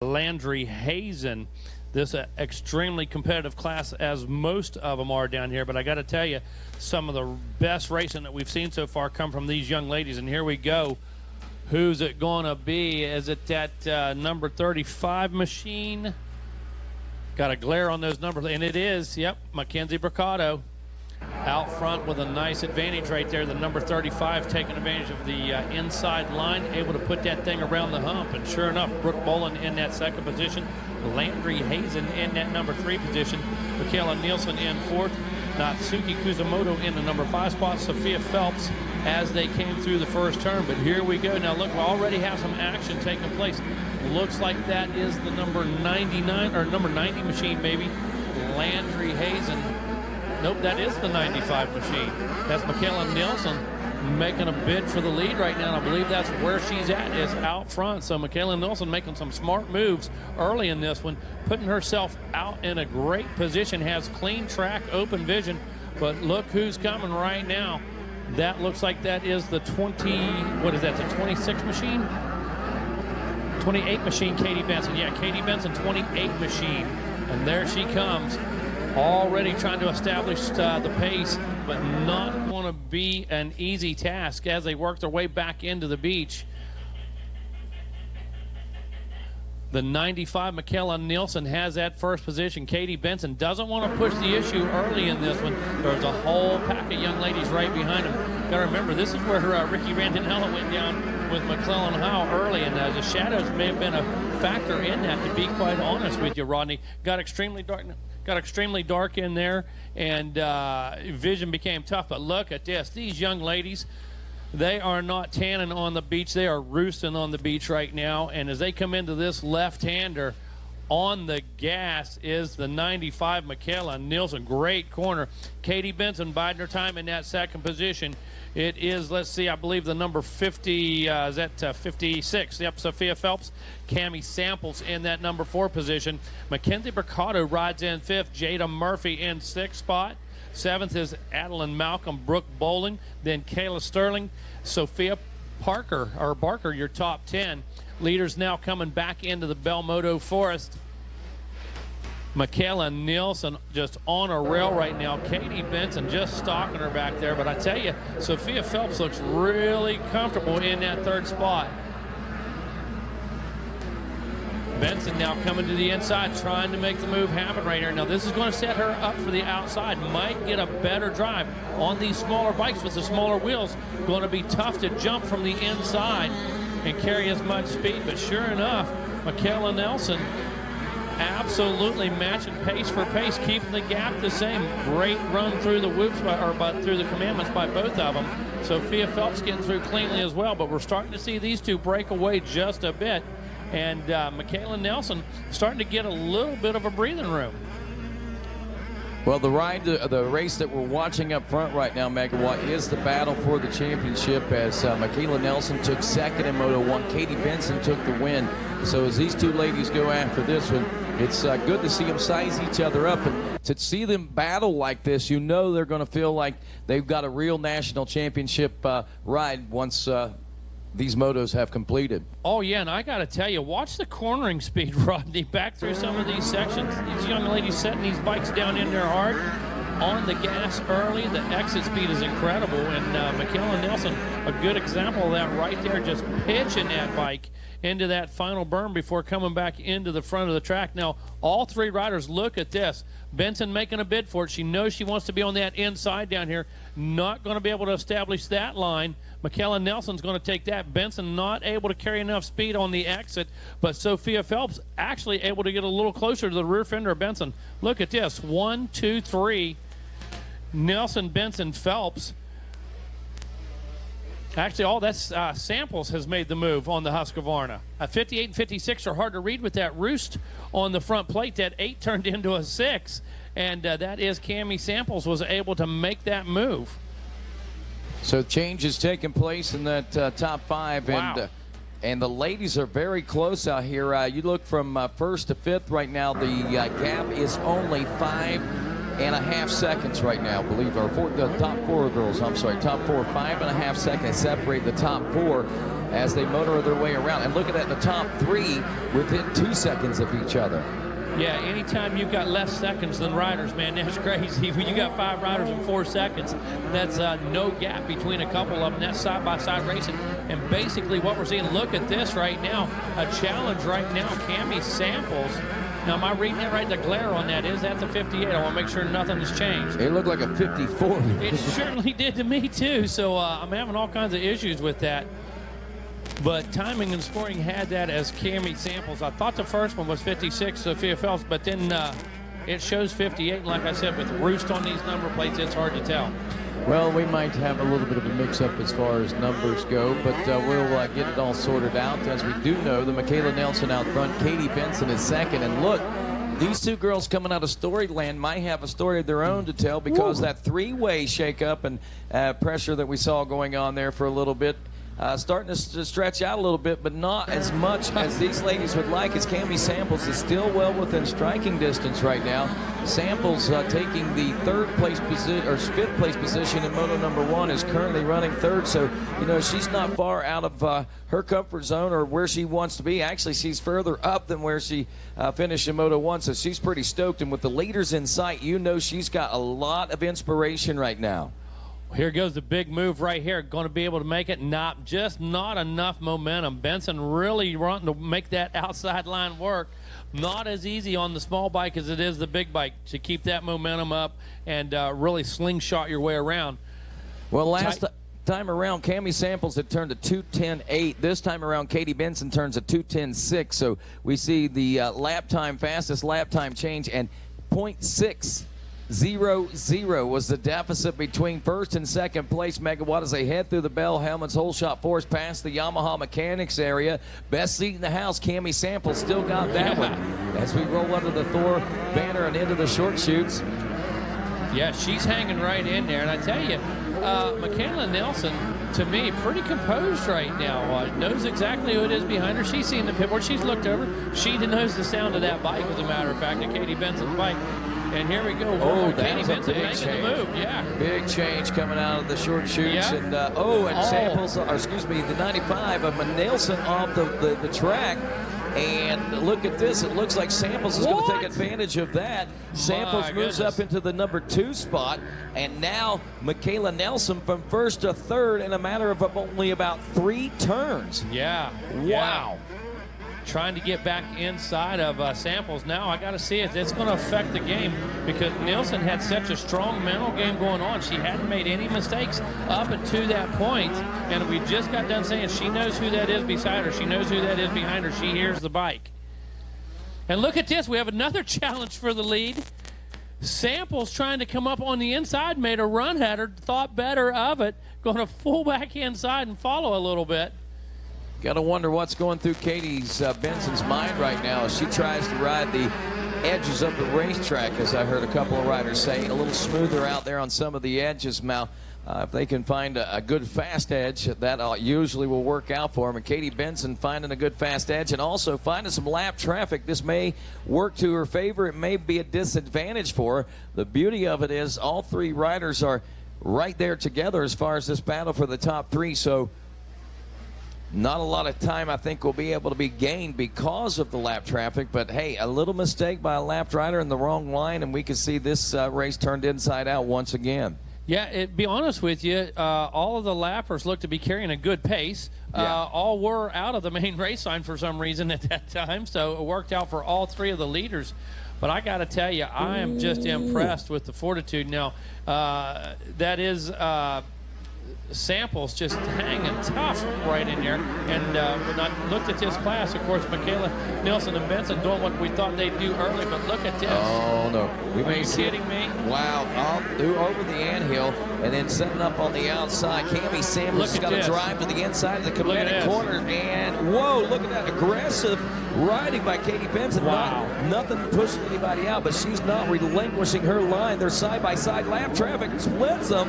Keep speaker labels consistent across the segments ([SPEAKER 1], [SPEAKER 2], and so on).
[SPEAKER 1] Landry Hazen. This extremely competitive class, as most of them are down here, but I got to tell you, some of the best racing that we've seen so far come from these young ladies. And here we go. Who's it going to be? Is it that number 35 machine? Got a glare on those numbers, and it is, yep, Mackenzie Bricado out front with a nice advantage right there. The number 35 taking advantage of the inside line, able to put that thing around the hump. And sure enough, Brooke Bolin in that second position. Landry Hazen in that number 3 position. Michaela Nielsen in 4th. Natsuki Kuzumoto in the number 5 spot. Sophia Phelps as they came through the first turn. But here we go. Now look, we already have some action taking place. Looks like that is the number 99 or number 90 machine maybe. Landry Hazen. Nope, that is the 95 machine. That's Michaela Nielsen making a bid for the lead right now, and I believe that's where she's at, is out front. So Michaela Nielsen making some smart moves early in this one, putting herself out in a great position, has clean track, open vision. But look who's coming right now. That looks like that is the 26 machine? 28 machine, Katie Benson. Yeah, Katie Benson, 28 machine. And there she comes, already trying to establish the pace, but not going to be an easy task as they work their way back into the beach. The 95, Michaela Nielsen, has that first position. Katie Benson doesn't want to push the issue early in this one. There's a whole pack of young ladies right behind them. Got to remember, this is where Ricky Randinella went down with McClellan Howe early, and the shadows may have been a factor in that, to be quite honest with you, Rodney. Got extremely dark in there, and vision became tough. But look at this. These young ladies, they are not tanning on the beach. They are roosting on the beach right now. And as they come into this left-hander, on the gas is the 95, Michaela Nielsen. Great corner. Katie Benson biding her time in that second position. It is, let's see, I believe the number 50, is that 56? Yep, Sophia Phelps. Cammie Samples in that number 4 position. Mackenzie Bricado rides in 5th. Jada Murphy in 6th spot. 7th is Adeline Malcolm, Brooke Bowling. Then Kayla Sterling, Sophia Barker, your top 10. Leaders now coming back into the Bell Moto Forest. Michaela Nielsen just on a rail right now. Katie Benson just stalking her back there. But I tell you, Sophia Phelps looks really comfortable in that 3rd spot. Benson now coming to the inside, trying to make the move happen right here. Now this is going to set her up for the outside. Might get a better drive on these smaller bikes with the smaller wheels. Going to be tough to jump from the inside and carry as much speed. But sure enough, Michaela Nielsen absolutely matching pace for pace, keeping the gap the same. Great run through the whoops through the commandments by both of them. Sophia Phelps getting through cleanly as well, but we're starting to see these two break away just a bit. And Michaela Nielsen starting to get a little bit of a breathing room.
[SPEAKER 2] Well, the race that we're watching up front right now, Megawatt, is the battle for the championship, as Michaela Nielsen took 2nd in Moto 1. Katie Benson took the win. So as these two ladies go after this one, it's good to see them size each other up. And to see them battle like this, you know they're going to feel like they've got a real national championship ride once these motos have completed.
[SPEAKER 1] Oh, yeah, and I got to tell you, watch the cornering speed, Rodney, back through some of these sections. These young ladies setting these bikes down in their heart, on the gas early. The exit speed is incredible, and Michaela Nielsen, a good example of that right there, just pitching that bike into that final berm before coming back into the front of the track. Now, all 3 riders, look at this. Benson making a bid for it. She knows she wants to be on that inside down here. Not going to be able to establish that line. Michaela Nielsen's going to take that. Benson not able to carry enough speed on the exit, but Sophia Phelps actually able to get a little closer to the rear fender of Benson. Look at this. 1, 2, 3. Nielsen, Benson, Phelps. Actually, all that's Samples has made the move on the Husqvarna. 58 and 56 are hard to read with that roost on the front plate. That 8 turned into a 6, and that is Cammie Samples was able to make that move.
[SPEAKER 2] So change is taking place in that top 5,
[SPEAKER 1] wow.
[SPEAKER 2] And the ladies are very close out here. You look from 1st to 5th right now. The gap is only 5.5 seconds right now, I believe, or the top 4 girls, I'm sorry, top 4, 5.5 seconds separate the top 4. as they motor their way around. And look at that, the top three within 2 seconds of each other.
[SPEAKER 1] Yeah, anytime you've got less seconds than riders, man, that's crazy. When you got 5 riders in 4 seconds, that's no gap between a couple of them. That's side-by-side racing. And basically what we're seeing, look at this right now, a challenge right now, Cami Samples. Now, am I reading that right? The glare on that, is that the 58? I want to make sure nothing has changed.
[SPEAKER 2] It looked like a 54.
[SPEAKER 1] It certainly did to me, too. So I'm having all kinds of issues with that. But timing and scoring had that as Cami Samples. I thought the first one was 56, Sophia Phelps, but then it shows 58. And like I said, with roost on these number plates, it's hard to tell.
[SPEAKER 2] Well, we might have a little bit of a mix-up as far as numbers go, but we'll get it all sorted out. As we do know, the Michaela Nelson out front, Katie Benson is second. And look, these two girls coming out of Storyland might have a story of their own to tell, because that three-way shake-up and pressure that we saw going on there for a little bit, starting to stretch out a little bit, but not as much as these ladies would like, as Cami Samples is still well within striking distance right now. Samples taking the fifth place position in Moto number 1, is currently running third. So, you know, she's not far out of her comfort zone or where she wants to be. Actually, she's further up than where she finished in Moto 1, so she's pretty stoked. And with the leaders in sight, you know she's got a lot of inspiration right now.
[SPEAKER 1] Here goes the big move right here. Going to be able to make it. Not enough momentum. Benson really wanting to make that outside line work. Not as easy on the small bike as it is the big bike to keep that momentum up and really slingshot your way around.
[SPEAKER 2] Well, last time around, Cami Samples had turned a 2:10.8. This time around, Katie Benson turns a 2:10.6. So we see the fastest lap time change, and 0.600 was the deficit between first and second place. Megawatt as they head through the Bell Helmets whole shot force past the Yamaha mechanics area. Best seat in the house, Cami Samples still got that one as we roll under the Thor banner and into the short chutes.
[SPEAKER 1] Yeah, she's hanging right in there. And I tell you, Michaela Nelson, to me, pretty composed right now. Knows exactly who it is behind her. She's seen the pit board. She's looked over. She knows the sound of that bike, as a matter of fact, the Katie Benson's bike. And here we go.
[SPEAKER 2] Katie Benson making the move. Yeah. Big change coming out of the short chutes. Yeah. And Samples, or excuse me, the 95 of Nelson off the track. And look at this. It looks like Samples is going to take advantage of that. Samples moves up into the number 2 spot. And now Michaela Nelson from first to third in a matter of only about 3 turns.
[SPEAKER 1] Yeah. Wow. Yeah. Trying to get back inside of Samples. Now I got to see it. It's going to affect the game, because Nielsen had such a strong mental game going on. She hadn't made any mistakes up until that point, and we just got done saying she knows who that is beside her. She knows who that is behind her. She hears the bike. And look at this. We have another challenge for the lead. Samples trying to come up on the inside, made a run at her, thought better of it, going to full back inside and follow a little bit.
[SPEAKER 2] Got to wonder what's going through Katie's Benson's mind right now as she tries to ride the edges of the racetrack, as I heard a couple of riders say, a little smoother out there on some of the edges. Now, if they can find a good fast edge, that usually will work out for them. And Katie Benson finding a good fast edge and also finding some lap traffic. This may work to her favor. It may be a disadvantage for her. The beauty of it is all 3 riders are right there together as far as this battle for the top 3. So not a lot of time, I think, will be able to be gained because of the lap traffic. But, hey, a little mistake by a lap rider in the wrong line, and we can see this race turned inside out once again.
[SPEAKER 1] Yeah, be honest with you, all of the lappers look to be carrying a good pace. All were out of the main race line for some reason at that time, so it worked out for all 3 of the leaders. But I got to tell you, I am just impressed with the fortitude. Now, that is Samples just hanging tough right in there. And when I looked at this class, of course, Michaela Nelson and Benson doing what we thought they'd do early, but look at this.
[SPEAKER 2] Oh, no.
[SPEAKER 1] Are you kidding me?
[SPEAKER 2] Wow. Over the anthill and then setting up on the outside. Cami Samples has got to drive to the inside of the commanding corner. And, whoa, look at that aggressive riding by Katie Benson.
[SPEAKER 1] Wow.
[SPEAKER 2] Nothing pushing anybody out, but she's not relinquishing her line. Their side-by-side lap traffic splits them.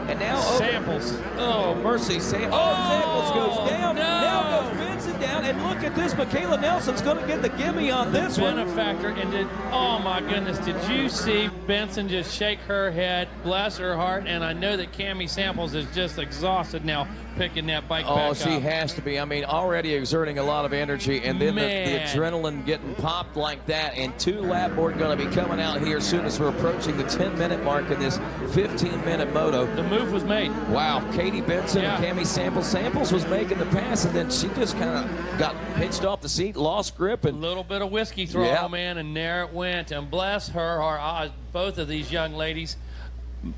[SPEAKER 2] And now
[SPEAKER 1] Samples.
[SPEAKER 2] Oh, mercy. Samples goes down.
[SPEAKER 1] No.
[SPEAKER 2] Now goes Benson down. And look at this. Michaela Nelson's going to get the gimme on this one.
[SPEAKER 1] Benefactor. And oh, my goodness. Did you see Benson just shake her head? Bless her heart. And I know that Cami Samples is just exhausted now. picking that bike back
[SPEAKER 2] Oh,
[SPEAKER 1] up.
[SPEAKER 2] she has to be. I mean, already exerting a lot of energy, and then the
[SPEAKER 1] Man.
[SPEAKER 2] adrenaline getting popped like that. And 2 lap board going to be coming out here as soon as we're approaching the 10-minute mark in this 15-minute moto.
[SPEAKER 1] The move was made.
[SPEAKER 2] Wow, Katie Benson and Cammie Samples. Samples was making the pass, and then she just kind of got pitched off the seat, lost grip.
[SPEAKER 1] A
[SPEAKER 2] And
[SPEAKER 1] little bit of whiskey throw, man, and there it went. And bless her, both of these young ladies.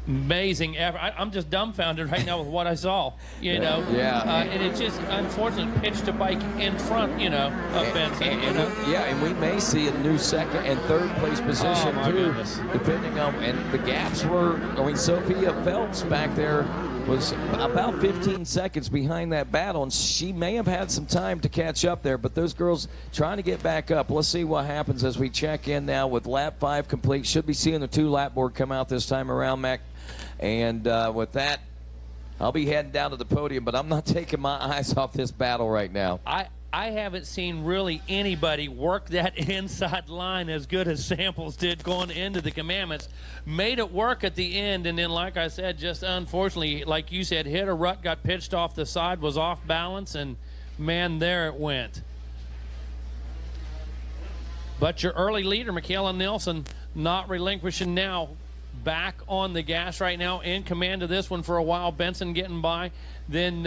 [SPEAKER 1] Amazing effort. I'm just dumbfounded right now with what I saw, you know.
[SPEAKER 2] Yeah.
[SPEAKER 1] And it's just unfortunate pitched a bike in front, you know, of Benson.
[SPEAKER 2] And we may see a new second and third place position too,
[SPEAKER 1] goodness.
[SPEAKER 2] depending on. And the gaps were. I mean, Sophia Phelps back there was about 15 seconds behind that battle, and she may have had some time to catch up there, but those girls trying to get back up. Let's see what happens as we check in now with lap 5 complete. Should be seeing the 2 lap board come out this time around, Mac. And with that, I'll be heading down to the podium, but I'm not taking my eyes off this battle right now.
[SPEAKER 1] I haven't seen really anybody work that inside line as good as Samples did going into the commandments. Made it work at the end, and then, like I said, just unfortunately, like you said, hit a rut, got pitched off the side, was off balance, and, man, there it went. But your early leader, Michaela Nelson, not relinquishing now. Back on the gas right now, in command of this one for a while. Benson getting by, then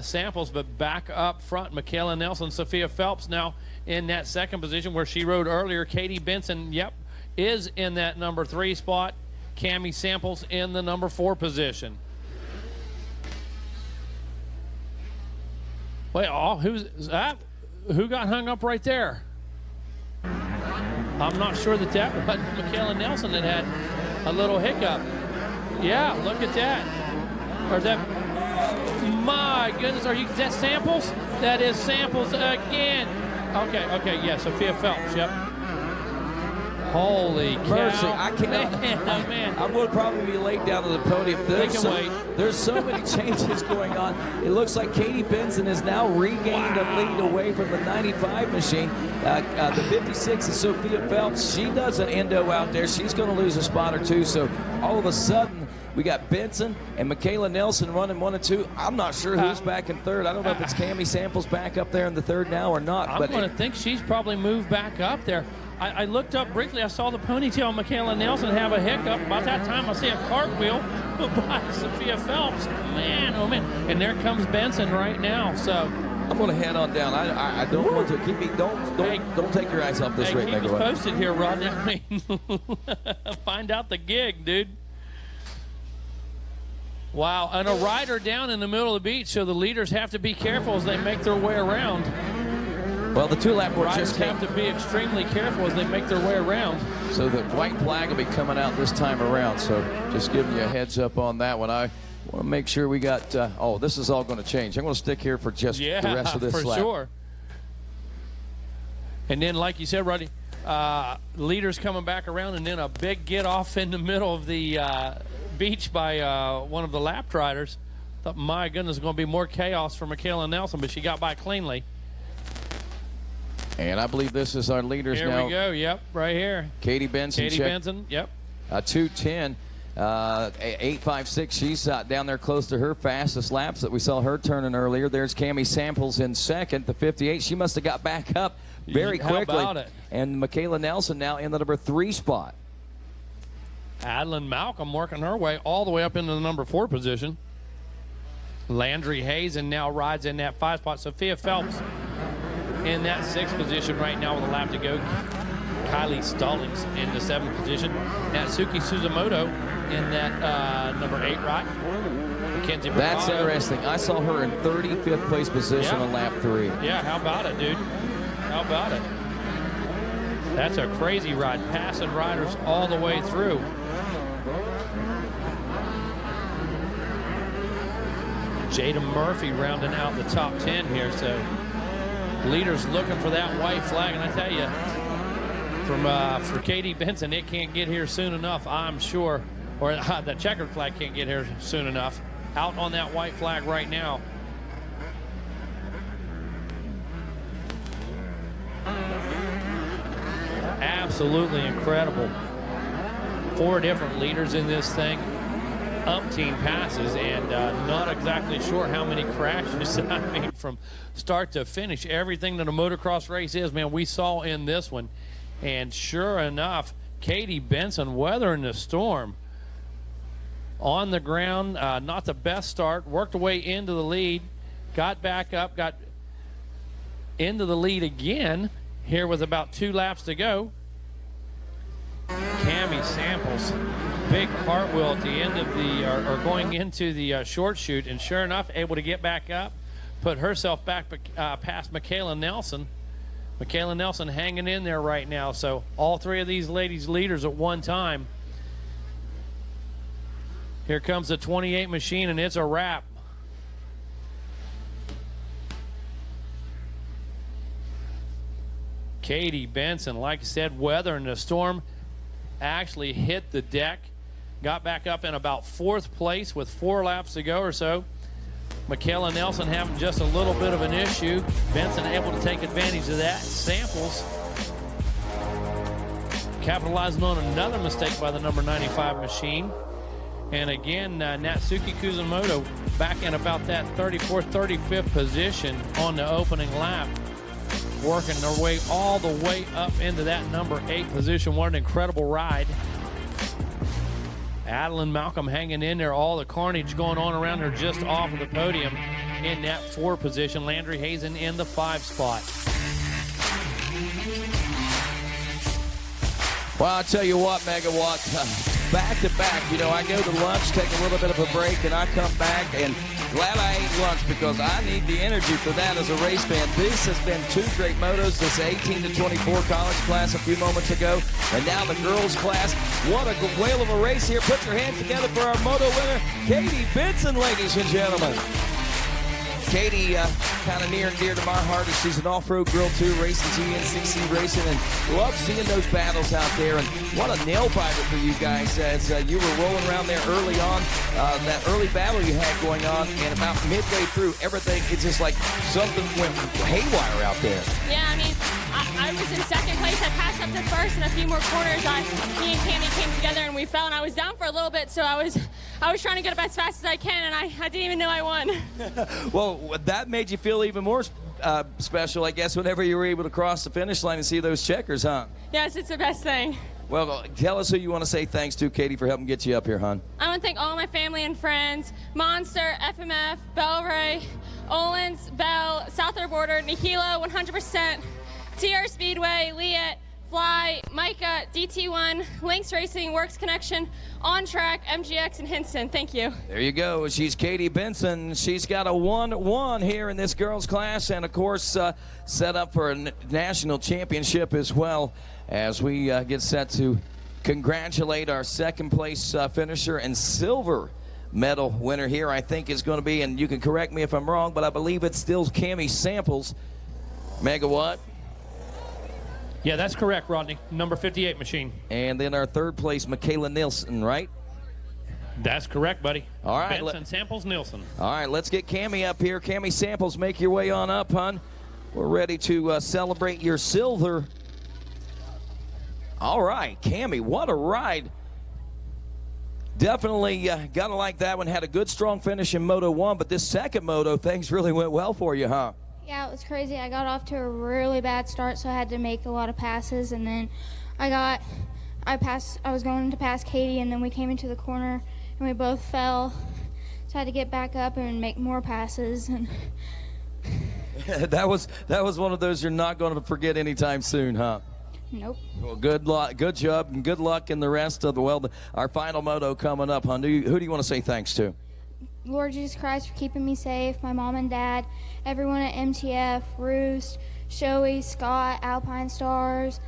[SPEAKER 1] Samples, but back up front, Michaela Nelson. Sophia Phelps now in that second position where she rode earlier. Katie Benson, is in that number 3 spot. Cammie Samples in the number 4 position. Wait, who's that? Who got hung up right there? I'm not sure that was Michaela Nelson that had a little hiccup. Yeah, look at that. Or is that, my goodness, is that Samples? That is Samples again. Okay, yeah, Sophia Phelps, yep. Holy cow.
[SPEAKER 2] Mercy, I can't.
[SPEAKER 1] Man.
[SPEAKER 2] I would probably be late down to the podium.
[SPEAKER 1] Wait.
[SPEAKER 2] There's so many changes going on. It looks like Katie Benson has now regained a lead away from the 95 machine. The 56 is Sophia Phelps. She does an endo out there. She's going to lose a spot or 2. So all of a sudden, we got Benson and Michaela Nelson running 1 and 2. I'm not sure who's back in third. I don't know if it's Cammie Samples back up there in the third now or not.
[SPEAKER 1] I'm going to think she's probably moved back up there. I looked up briefly. I saw the ponytail Michaela Nelson have a hiccup. About that time, I see a cartwheel by Sophia Phelps. Man, oh man! And there comes Benson right now. So
[SPEAKER 2] I'm going to head on down. I don't want to keep me. Don't take your eyes off this rate.
[SPEAKER 1] Keep us posted here, Rodney. I mean, find out the gig, dude. Wow, and a rider down in the middle of the beach, so the leaders have to be careful as they make their way around.
[SPEAKER 2] Well, the 2 lap board
[SPEAKER 1] Riders
[SPEAKER 2] just came.
[SPEAKER 1] have to be extremely careful as they make their way around.
[SPEAKER 2] So the white flag will be coming out this time around. So just giving you a heads up on that one. I want to make sure we got. This is all going to change. I'm going to stick here for just the rest of this lap.
[SPEAKER 1] For sure. And then, like you said, Roddy, leaders coming back around, and then a big get off in the middle of the beach by one of the lap riders. Thought, my goodness, it's going to be more chaos for Michaela Nelson, but she got by cleanly.
[SPEAKER 2] And I believe this is our leaders now.
[SPEAKER 1] Here we go. Yep, right here.
[SPEAKER 2] Katie Benson.
[SPEAKER 1] Benson. Yep.
[SPEAKER 2] 2:10, 8:56. She's down there close to her fastest laps that we saw her turning earlier. There's Cammie Samples in second, the 58. She must have got back up very quickly.
[SPEAKER 1] How about it?
[SPEAKER 2] And Michaela Nelson now in the number 3 spot.
[SPEAKER 1] Adeline Malcolm working her way all the way up into the number 4 position. Landry Hazen now rides in that 5 spot. Sophia Phelps in that 6th position right now with a lap to go. Kylie Stallings in the 7th position. Natsuki Suzumoto in that number 8 right. Mackenzie
[SPEAKER 2] That's
[SPEAKER 1] Bravo.
[SPEAKER 2] interesting. I saw her in 35th place position on lap 3.
[SPEAKER 1] Yeah, how about it, dude? How about it? That's a crazy ride. Passing riders all the way through. Jada Murphy rounding out the top 10 here, so leaders looking for that white flag, and I tell you, for Katie Benson, it can't get here soon enough, I'm sure, or the checkered flag can't get here soon enough. Out on that white flag right now. Absolutely incredible. 4 different leaders in this thing. umpteen passes, and not exactly sure how many crashes. I mean, from start to finish, everything that a motocross race is, man, we saw in this one. And sure enough, Katie Benson weathering the storm on the ground. Not the best start, worked her way into the lead, got back up, got into the lead again here with about 2 laps to go. Cami Samples, big cartwheel at the end of the, or going into the short chute, and sure enough, able to get back up, put herself back past Michaela Nelson. Michaela Nelson hanging in there right now. So all 3 of these ladies leaders at one time. Here comes the 28 machine, and it's a wrap. Katie Benson, like I said, weathering the storm, actually hit the deck, got back up in about 4th place with 4 laps to go or so. Michaela Nelson having just a little bit of an issue. Benson able to take advantage of that. Samples capitalizing on another mistake by the number 95 machine. And again, Natsuki Kuzumoto back in about that 34th, 35th position on the opening lap, working their way all the way up into that number 8 position. What an incredible ride. Adeline Malcolm hanging in there, all the carnage going on around her just off of the podium in that 4 position. Landry Hazen in the 5 spot.
[SPEAKER 2] Well, I'll tell you what, Megawatt, back to back, you know, I go to lunch, take a little bit of a break, and I come back, and glad I ate lunch because I need the energy for that as a race fan. This has been 2 great motos, this 18 to 24 college class a few moments ago, and now the girls class. What a whale of a race here. Put your hands together for our moto winner, Katie Benson, ladies and gentlemen. Katie, kind of near and dear to my heart, as she's an off-road girl too, racing GNCC racing, and love seeing those battles out there. And what a nail biter for you guys as you were rolling around there early on. That early battle you had going on, and about midway through, everything, it's just like something went haywire out there.
[SPEAKER 3] Yeah, I mean, I was in 2nd place. I passed up to 1st, and a few more corners, me and Cami came together, and we fell, and I was down for a little bit, so I was trying to get up as fast as I can, and I didn't even know I won.
[SPEAKER 2] Well, that made you feel even more special, I guess, whenever you were able to cross the finish line and see those checkers, huh?
[SPEAKER 3] Yes, it's the best thing.
[SPEAKER 2] Well, tell us who you want to say thanks to, Katie, for helping get you up here, hon.
[SPEAKER 3] I want to thank all my family and friends, Monster, FMF, Bellray, Olins, Bell, South Air Border, Nihilo, 100%, TR Speedway, Liet, Fly, Micah, DT1, Lynx Racing, Works Connection, On Track, MGX, and Hinson. Thank you.
[SPEAKER 2] There you go. She's Katie Benson. She's got a 1-1 here in this girls class, and of course set up for a national championship as well, as we get set to congratulate our 2nd place finisher and silver medal winner here. I think is going to be, and you can correct me if I'm wrong, but I believe it's still Cami Samples. Megawatt.
[SPEAKER 1] Yeah, that's correct, Rodney. Number 58 machine.
[SPEAKER 2] And then our 3rd place, Michaela Nilsson, right?
[SPEAKER 1] That's correct, buddy.
[SPEAKER 2] All right.
[SPEAKER 1] Benson, Samples, Nilsson.
[SPEAKER 2] All right, let's get Cami up here. Cami Samples, make your way on up, hon. We're ready to celebrate your silver. All right, Cami, what a ride. Definitely gotta like that one. Had a good, strong finish in Moto 1, but this 2nd Moto, things really went well for you, huh?
[SPEAKER 4] Yeah, it was crazy. I got off to a really bad start, so I had to make a lot of passes, and then I was going to pass Katie, and then we came into the corner, and we both fell, so I had to get back up and make more passes. And
[SPEAKER 2] that was one of those you're not going to forget anytime soon, huh?
[SPEAKER 4] Nope.
[SPEAKER 2] Well, good job, and good luck in the rest of our final moto coming up, hon. Who do you want to say thanks to?
[SPEAKER 4] Lord Jesus Christ for keeping me safe, my mom and dad, everyone at MTF, Roost, Shoei, Scott, Alpine Stars,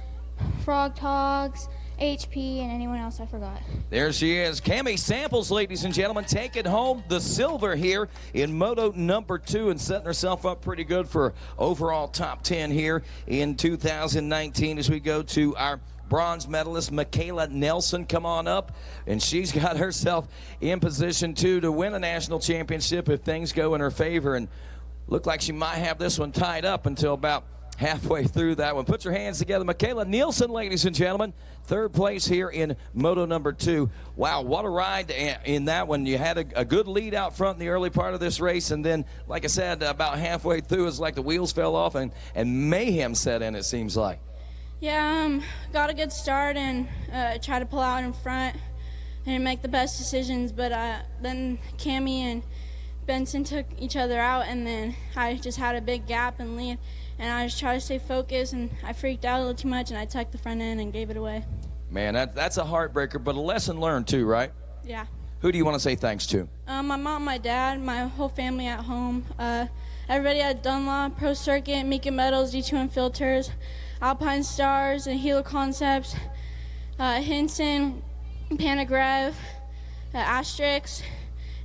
[SPEAKER 4] Frog Togs, HP, and anyone else I forgot.
[SPEAKER 2] There she is, Cami Samples, ladies and gentlemen, taking home the silver here in Moto number 2 and setting herself up pretty good for overall top 10 here in 2019 as we go to our bronze medalist Michaela Nelson. Come on up, and she's got herself in position to win a national championship if things go in her favor, and look like she might have this one tied up until about halfway through that one. Put your hands together. Michaela Nielsen, ladies and gentlemen, third place here in Moto number 2. Wow, what a ride in that one. You had a good lead out front in the early part of this race, and then, like I said, about halfway through, it's like the wheels fell off and mayhem set in, it seems like.
[SPEAKER 5] Yeah, got a good start and tried to pull out in front and make the best decisions, but then Cammie and Benson took each other out, and then I just had a big gap and lead, and I just tried to stay focused, and I freaked out a little too much, and I tucked the front end and gave it away. Man,
[SPEAKER 2] that's a heartbreaker, but a lesson learned too, right?
[SPEAKER 5] Yeah.
[SPEAKER 2] Who do you want to say thanks to?
[SPEAKER 5] My mom, my dad, my whole family at home, everybody at Dunlop, Pro Circuit, Mika Metals, D2M Filters, Alpine Stars, and Hilo Concepts, Hinson, Panagrav, Asterix,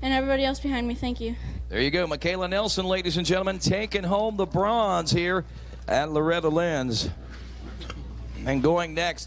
[SPEAKER 5] and everybody else behind me. Thank you.
[SPEAKER 2] There you go. Michaela Nelson, ladies and gentlemen, taking home the bronze here at Loretta Lynn's. And going next,